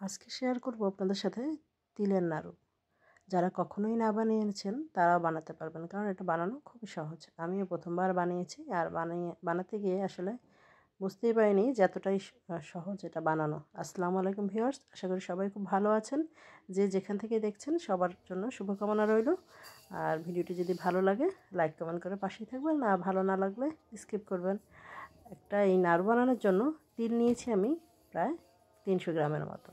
আজকে শেয়ার করব আপনাদের সাথে তিলের নাড়ু। যারা কখনোই না বানিয়েছেন তারাও বানাতে পারবেন, কারণ এটা বানানো খুবই সহজ। আমিও প্রথমবার বানিয়েছি, আর বানাতে গিয়ে আসলে বুঝতেই পারিনি যে এতটাই সহজ এটা বানানো। আসসালামু আলাইকুম ভিউয়ার্স, আশা করি সবাই খুব ভালো আছেন। যে যেখান থেকে দেখছেন সবার জন্য শুভকামনা রইল। আর ভিডিওটি যদি ভালো লাগে লাইক কমেন্ট করে পাশেই থাকবেন, না ভালো না লাগলে স্কিপ করবেন। এই নাড়ু বানানোর জন্য তিল নিয়েছি আমি প্রায় 300 গ্রামের মতো।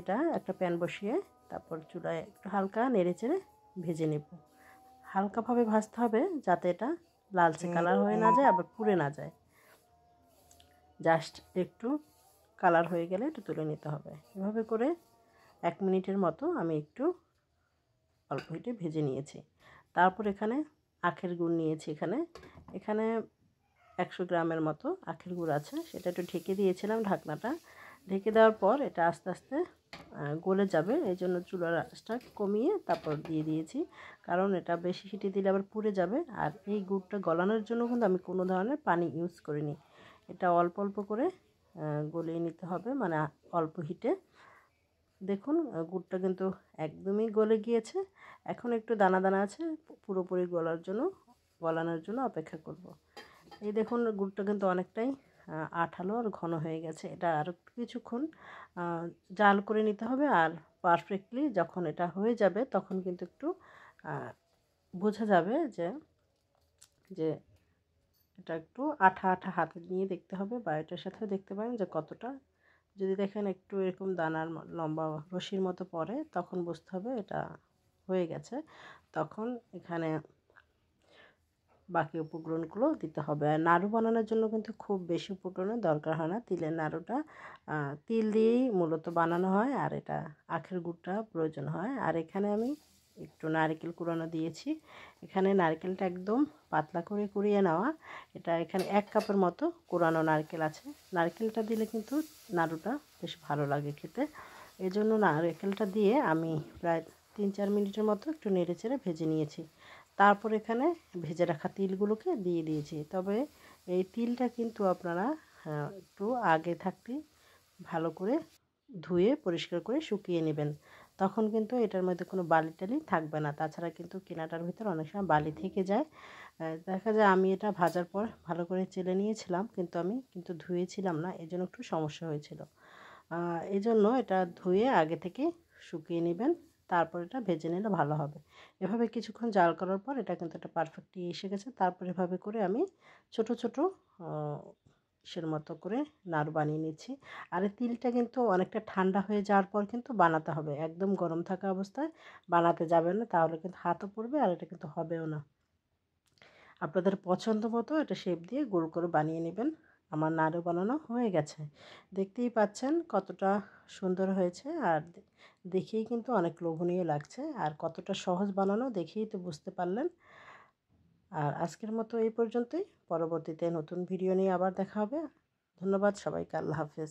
এটা একটা প্যান বসিয়ে তারপর চুলায় একটু হালকা নেড়েচেড়ে ভেজে নেব। হালকাভাবে ভাজতে হবে যাতে এটা লালচে কালার হয়ে না যায়, আবার পুড়ে না যায়। জাস্ট একটু কালার হয়ে গেলে একটু তুলে নিতে হবে। এভাবে করে 1 মিনিটের মতো আমি একটু অল্প হিটে ভেজে নিয়েছি। তারপর এখানে আখের গুড় নিয়েছি। এখানে 100 গ্রামের মতো আখের গুড় আছে, সেটা একটু ঢেকে দিয়েছিলাম। ঢাকনাটা ঢেকে দেওয়ার পর এটা আস্তে আস্তে গলে যাবে, এই জন্য চুলার আঁচটা কমিয়ে তারপর দিয়ে দিয়েছি, কারণ এটা বেশি হিটে দিলে আবার পুড়ে যাবে। আর এই গুড়টা গলানোর জন্য কিন্তু আমি কোনো ধরনের পানি ইউজ করিনি। এটা অল্প অল্প করে গলিয়ে নিতে হবে, মানে অল্প হিটে। দেখুন গুড়টা কিন্তু একদমই গলে গিয়েছে। এখন একটু দানা দানা আছে, পুরোপুরি গলানোর জন্য অপেক্ষা করব। এই দেখুন গুড়টা কিন্তু অনেকটাই আঠালো আর ঘন হয়ে গেছে। এটা আরও কিছুক্ষণ জাল করে নিতে হবে। আর পারফেক্টলি যখন এটা হয়ে যাবে তখন কিন্তু একটু বোঝা যাবে যে যে এটা একটু আঠা আঠা হাতে নিয়ে দেখতে হবে, বা এটার সাথেও দেখতে পারেন যে কতটা। যদি দেখেন একটু এরকম দানার লম্বা রশির মতো পড়ে, তখন বুঝতে হবে এটা হয়ে গেছে। তখন এখানে বাকি উপকরণগুলো দিতে হবে। আর নাড়ু বানানোর জন্য কিন্তু খুব বেশি উপকরণের দরকার হয় না। তিলের নাড়ুটা তিল দিয়েই মূলত বানানো হয়, আর এটা আখের গুড়টা প্রয়োজন হয়। আর এখানে আমি একটু নারকেল কুড়ানো দিয়েছি। এখানে নারকেলটা একদম পাতলা করে কুড়িয়ে নেওয়া। এখানে 1 কাপের মতো কুড়ানো নারকেল আছে। নারকেলটা দিলে কিন্তু নাড়ুটা বেশ ভালো লাগে খেতে। এই জন্য নারকেলটা দিয়ে আমি প্রায় 3-4 মিনিটের মতো একটু নেড়েচেড়ে ভেজে নিয়েছি। তারপর এখানে ভেজে রাখা তিলগুলোকে দিয়ে দিয়েছি। তবে এই তিলটা কিন্তু আপনারা একটু আগে থাকতে ভালো করে ধুয়ে পরিষ্কার করে শুকিয়ে নেবেন। তখন কিন্তু এটার মধ্যে কোনো বালি টালি থাকবে না। তাছাড়া কিন্তু কেনাটার ভিতর অনেক সময় বালি থেকে যায়। দেখা যায় আমি এটা ভাজার পর ভালো করে চেলে নিয়েছিলাম, কিন্তু আমি ধুয়েছিলাম না, এই জন্য একটু সমস্যা হয়েছিল। এই জন্য এটা ধুয়ে আগে থেকে শুকিয়ে নেবেন, তারপর এটা ভেজে নিলে ভালো হবে। এভাবে কিছুক্ষণ জাল করার পর এটা কিন্তু একটা পারফেক্টলি এসে গেছে। তারপর এভাবে করে আমি ছোট ছোট ইসের মতো করে নাড়ু বানিয়ে নিচ্ছি। আর এই তিলটা কিন্তু অনেকটা ঠান্ডা হয়ে যাওয়ার পর কিন্তু বানাতে হবে। একদম গরম থাকা অবস্থায় বানাতে যাবেন না, তাহলে কিন্তু হাতও পড়বে আর এটা কিন্তু হবেও না। আপনাদের পছন্দ মতো এটা শেপ দিয়ে গোল করে বানিয়ে নেবেন। আমার নাড়ু বানানো হয়ে গেছে। দেখতেই পাচ্ছেন কতটা সুন্দর হয়েছে, আর দেখেই কিন্তু অনেক লোভনীয় লাগছে। আর কতটা সহজ বানানো দেখেই তো বুঝতে পারলেন। আর আজকের মতো এই পর্যন্তই। পরবর্তীতে নতুন ভিডিও নিয়ে আবার দেখা হবে। ধন্যবাদ সবাইকে। আল্লাহ হাফেজ।